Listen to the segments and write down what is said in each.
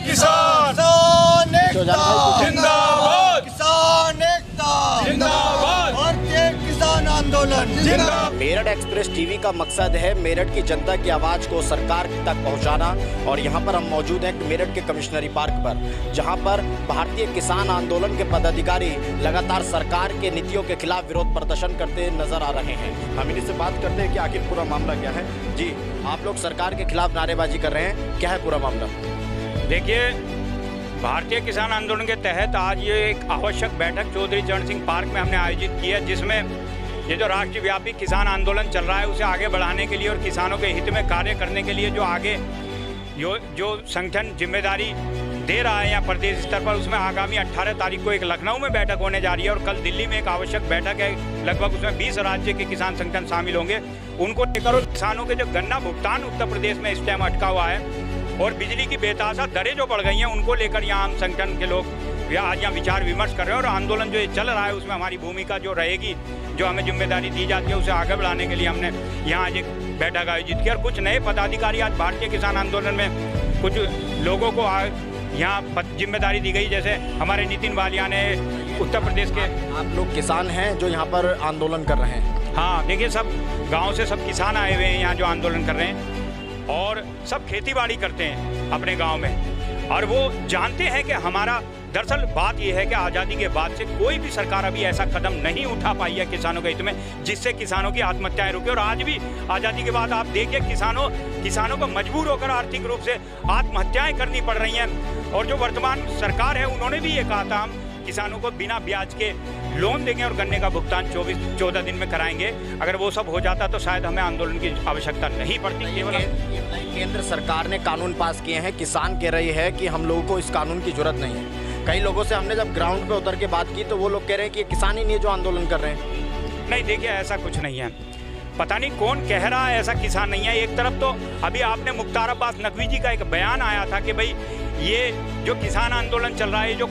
किसान जिंदाबाद, किसान एकता जिंदाबाद, भारतीय किसान आंदोलन जिंदाबाद। मेरठ एक्सप्रेस टीवी का मकसद है मेरठ की जनता की आवाज को सरकार तक पहुंचाना। और यहां पर हम मौजूद हैं मेरठ के कमिश्नरी पार्क पर, जहां पर भारतीय किसान आंदोलन के पदाधिकारी लगातार सरकार के नीतियों के खिलाफ विरोध प्रदर्शन करते नजर आ रहे हैं। हम इन्हीं से बात करते हैं कि आखिर पूरा मामला क्या है। जी, आप लोग सरकार के खिलाफ नारेबाजी कर रहे हैं, क्या है पूरा मामला? देखिए, भारतीय किसान आंदोलन के तहत आज ये एक आवश्यक बैठक चौधरी चरण सिंह पार्क में हमने आयोजित की है, जिसमें ये जो राष्ट्रव्यापी किसान आंदोलन चल रहा है उसे आगे बढ़ाने के लिए और किसानों के हित में कार्य करने के लिए जो आगे जो संगठन जिम्मेदारी दे रहा है या प्रदेश स्तर पर, उसमें आगामी 18 तारीख को एक लखनऊ में बैठक होने जा रही है और कल दिल्ली में एक आवश्यक बैठक है। लगभग उसमें 20 राज्य के किसान संगठन शामिल होंगे। उनको लेकर और किसानों के जो गन्ना भुगतान उत्तर प्रदेश में इस टाइम अटका हुआ है और बिजली की बेतहाशा दरें जो बढ़ गई हैं, उनको लेकर यहाँ हम संगठन के लोग आज यहाँ विचार विमर्श कर रहे हैं। और आंदोलन जो ये चल रहा है उसमें हमारी भूमिका जो रहेगी, जो हमें जिम्मेदारी दी जाती है, उसे आगे बढ़ाने के लिए हमने यहाँ आज एक बैठक आयोजित की। और कुछ नए पदाधिकारी आज भारतीय किसान आंदोलन में कुछ लोगों को यहाँ जिम्मेदारी दी गई, जैसे हमारे नितिन वालिया ने उत्तर प्रदेश के। आप लोग किसान हैं जो यहाँ पर आंदोलन कर रहे हैं? हाँ, देखिए, सब गाँव से सब किसान आए हुए हैं यहाँ जो आंदोलन कर रहे हैं और सब खेतीबाड़ी करते हैं अपने गांव में। और वो जानते हैं कि हमारा दरअसल बात यह है कि आज़ादी के बाद से कोई भी सरकार अभी ऐसा कदम नहीं उठा पाई है किसानों के हित में जिससे किसानों की आत्महत्याएं रुके। और आज भी आज़ादी के बाद आप देखिए किसानों को मजबूर होकर आर्थिक रूप से आत्महत्याएं करनी पड़ रही हैं। और जो वर्तमान सरकार है उन्होंने भी ये कहा था, हम किसानों को बिना ब्याज के लोन देंगे और गन्ने का भुगतान 14 दिन में कराएंगे। अगर वो सब हो जाता तो शायद हमें आंदोलन की आवश्यकता नहीं पड़ती। केवल केंद्र सरकार ने कानून पास किए हैं, किसान कह रही है कि हम लोगों को इस कानून की जरूरत नहीं है। कई लोगों से हमने जब ग्राउंड पे उतर के बात की तो वो लोग कह रहे हैं कि ये किसान ही नहीं है जो आंदोलन कर रहे हैं। नहीं, देखिए, ऐसा कुछ नहीं है। पता नहीं कौन कह रहा है ऐसा किसान नहीं है। एक तरफ तो अभी आपने मुख्तार अब्बास नकवी जी का एक बयान आया था कि भाई ये जो किसान आंदोलन चल रहा है, जो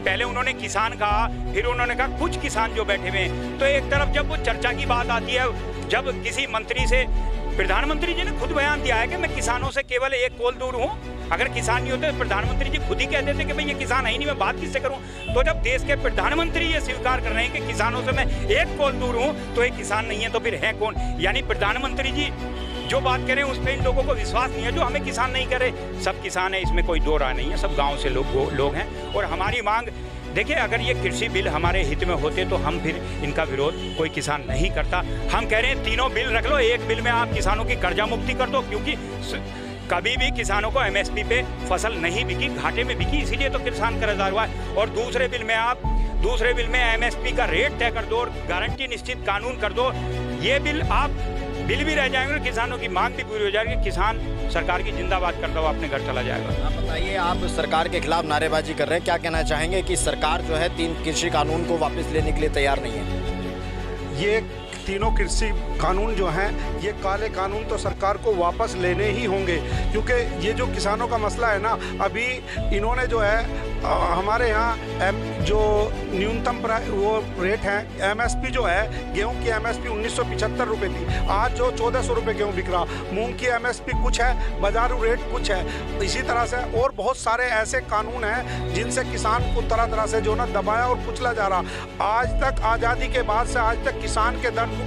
पहले उन्होंने किसान कहा, फिर उन्होंने कहा कुछ किसान जो बैठे हुए हैं। तो एक तरफ जब वो चर्चा की बात आती है, जब किसी मंत्री से, प्रधानमंत्री जी ने खुद बयान दिया है कि मैं किसानों से केवल एक कोल दूर हूँ। अगर किसान नहीं होते तो प्रधानमंत्री जी खुद ही कह देते कि भाई ये किसान है ही नहीं, मैं बात किससे करूँ। तो जब देश के प्रधानमंत्री ये स्वीकार कर रहे हैं कि किसानों से मैं एक कोल दूर हूँ, तो ये किसान नहीं है तो फिर है कौन? यानी प्रधानमंत्री जी जो बात करें उस पर इन लोगों को विश्वास नहीं है, जो हमें किसान नहीं करे। सब किसान है, इसमें कोई दो राय नहीं है, सब गाँव से लोग हैं। और हमारी मांग, देखिए, अगर ये कृषि बिल हमारे हित में होते तो हम फिर इनका विरोध कोई किसान नहीं करता। हम कह रहे हैं तीनों बिल रख लो, एक बिल में आप किसानों की कर्जा मुक्ति कर दो, क्योंकि कभी भी किसानों को एमएसपी पे फसल नहीं बिकी, घाटे में बिकी, इसीलिए तो किसान कर्जदार हुआ है। और दूसरे बिल में एमएसपी का रेट तय कर दो और गारंटी निश्चित कानून कर दो। ये बिल बिल भी रह जाएंगे, किसानों की मांग भी पूरी हो जाएगी, किसान सरकार की जिंदाबाद करता हुआ अपने घर चला जाएगा। आप बताइए, आप सरकार के खिलाफ नारेबाजी कर रहे हैं, क्या कहना चाहेंगे कि सरकार जो है 3 कृषि कानून को वापस लेने के लिए तैयार नहीं है? ये तीनों कृषि कानून जो हैं, ये काले कानून तो सरकार को वापस लेने ही होंगे, क्योंकि ये जो किसानों का मसला है ना, अभी इन्होंने जो है हमारे यहाँ जो न्यूनतम वो रेट है, एमएसपी जो है, गेहूं की एमएसपी 1975 रुपये थी, आज जो 1400 रुपये गेहूं बिक रहा। मूंग की एमएसपी कुछ है, बाजारू रेट कुछ है। इसी तरह से और बहुत सारे ऐसे कानून हैं जिनसे किसान को तरह तरह से जो ना दबाया और कुचला जा रहा। आज तक आज़ादी के बाद से आज तक किसान के दर्द को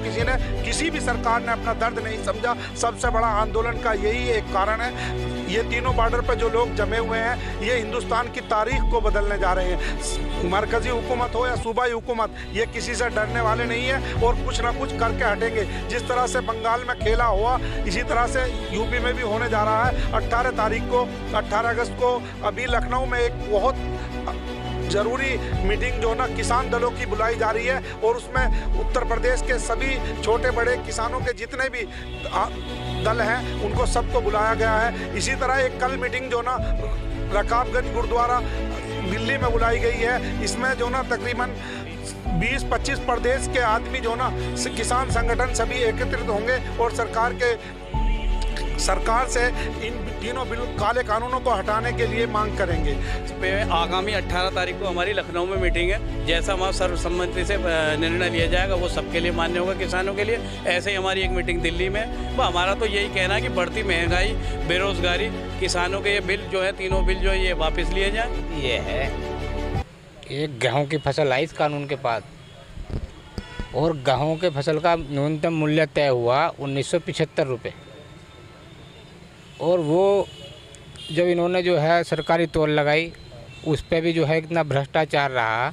किसी भी सरकार ने अपना दर्द नहीं समझा। सबसे बड़ा आंदोलन का यही एक कारण है। ये तीनों बॉर्डर पर जो लोग जमे हुए हैं, ये हिंदुस्तान की तारीख को बदलने जा रहे हैं। मरकजी हुकूमत हो या सूबाई हुकूमत, ये किसी से डरने वाले नहीं है और कुछ ना कुछ करके हटेंगे। जिस तरह से बंगाल में खेला हुआ, इसी तरह से यूपी में भी होने जा रहा है। 18 अगस्त को अभी लखनऊ में एक बहुत जरूरी मीटिंग जो ना किसान दलों की बुलाई जा रही है और उसमें उत्तर प्रदेश के सभी छोटे बड़े किसानों के जितने भी दल हैं उनको सबको बुलाया गया है। इसी तरह एक कल मीटिंग जो ना रकाबगंज गुरुद्वारा दिल्ली में बुलाई गई है। इसमें जो ना तकरीबन 20-25 प्रदेश के आदमी जो ना किसान संगठन सभी एकत्रित होंगे और सरकार के सरकार से इन तीनों बिल काले कानूनों को हटाने के लिए मांग करेंगे। इस पे आगामी 18 तारीख को हमारी लखनऊ में मीटिंग है। जैसा वहाँ सर्वसम्मति से निर्णय लिया जाएगा वो सबके लिए मान्य होगा, किसानों के लिए। ऐसे ही हमारी एक मीटिंग दिल्ली में है। वो हमारा तो यही कहना है कि बढ़ती महंगाई, बेरोजगारी, किसानों के ये बिल जो है, तीनों बिल जो है ये वापस लिए जाएँ। ये है एक गेहूं की फसल आई इस कानून के बाद, और गेहूं के फसल का न्यूनतम मूल्य तय हुआ 1975 रुपये। और वो जब इन्होंने जो है सरकारी तोल लगाई, उस पर भी जो है इतना भ्रष्टाचार रहा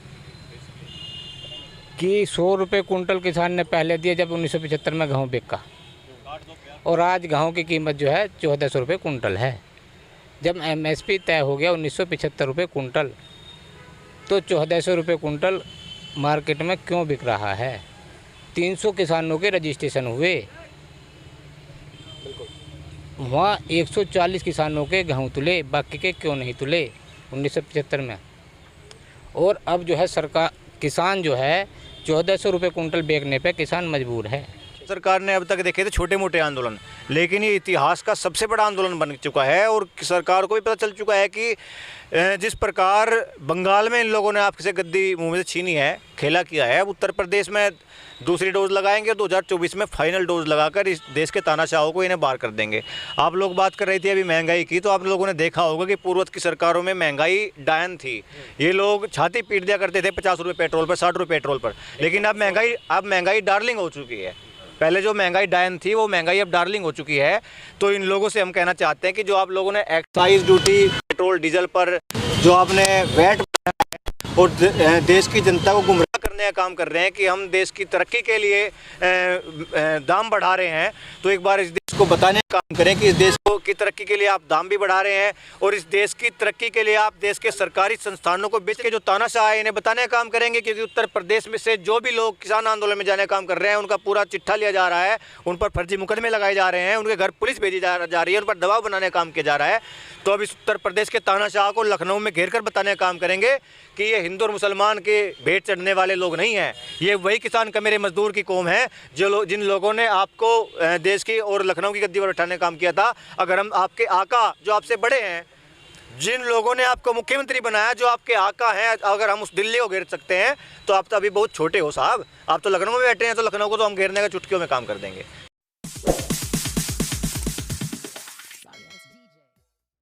कि 100 रुपये कुंटल किसान ने पहले दिए जब 1975 में गेहूँ बिका, और आज गेहूँ की कीमत जो है 1400 रुपये कुंटल है। जब MSP तय हो गया 1975 रुपये कुंटल, तो 1400 रुपये कुंटल मार्केट में क्यों बिक रहा है? 300 किसानों के रजिस्ट्रेशन हुए, वहाँ 140 किसानों के गेहूँ तुले, बाकी के क्यों नहीं तुले 1975 में? और अब जो है सरकार, किसान जो है 1400 रुपये कुंटल बेचने पे किसान मजबूर है। सरकार ने अब तक देखे थे छोटे मोटे आंदोलन, लेकिन ये इतिहास का सबसे बड़ा आंदोलन बन चुका है। और सरकार को भी पता चल चुका है कि जिस प्रकार बंगाल में इन लोगों ने आपसे गद्दी मुंह में से छीनी है, खेला किया है, अब उत्तर प्रदेश में दूसरी डोज लगाएंगे, 2024 में फाइनल डोज लगाकर इस देश के तानाशाहों को इन्हें बाहर कर देंगे। आप लोग बात कर रही थी अभी महंगाई की, तो आप लोगों ने देखा होगा कि पूर्वत की सरकारों में महंगाई डायन थी। ये लोग छाती पीट दिया करते थे 50 रुपये पेट्रोल पर, 60 रुपये पेट्रोल पर, लेकिन अब महंगाई डार्लिंग हो चुकी है। पहले जो महंगाई डायन थी वो महंगाई अब डार्लिंग हो चुकी है। तो इन लोगों से हम कहना चाहते हैं कि जो आप लोगों ने एक्साइज ड्यूटी पेट्रोल डीजल पर जो आपने वैट और देश की जनता को गुमराह करने का काम कर रहे हैं कि हम देश की तरक्की के लिए दाम बढ़ा रहे हैं, तो एक बार इस देश को बताने का काम करें कि इस देश की तरक्की के लिए आप दाम भी बढ़ा रहे हैं, और इस देश की तरक्की के लिए आप देश के सरकारी संस्थानों को बेच के जो तानाशाह है इन्हें बताने का काम करेंगे। क्योंकि उत्तर प्रदेश में से जो भी लोग किसान आंदोलन में जाने का काम कर रहे हैं उनका पूरा चिट्ठा लिया जा रहा है, उन पर फर्जी मुकदमे लगाए जा रहे हैं, उनके घर पुलिस भेजी जा रही है, उन पर दबाव बनाने का काम किया जा रहा है। तो अब इस उत्तर प्रदेश के तानाशाह को लखनऊ में घेर कर बताने का काम करेंगे कि ये हिंदू और मुसलमान के भेंट चढ़ने वाले लोग नहीं हैं। ये वही किसान कमेरे मजदूर की कौम है जिन लोगों ने आपको देश की और लखनऊ की गद्दी पर बैठाने का काम किया था। अगर हम आपके आका जो आपसे बड़े हैं, जिन लोगों ने आपको मुख्यमंत्री बनाया, जो आपके आका हैं, अगर हम उस दिल्ली को घेर सकते हैं तो आप तो अभी बहुत छोटे हो साहब। आप तो लखनऊ में बैठे हैं, तो लखनऊ को तो हम घेरने का चुटकियों में काम कर देंगे।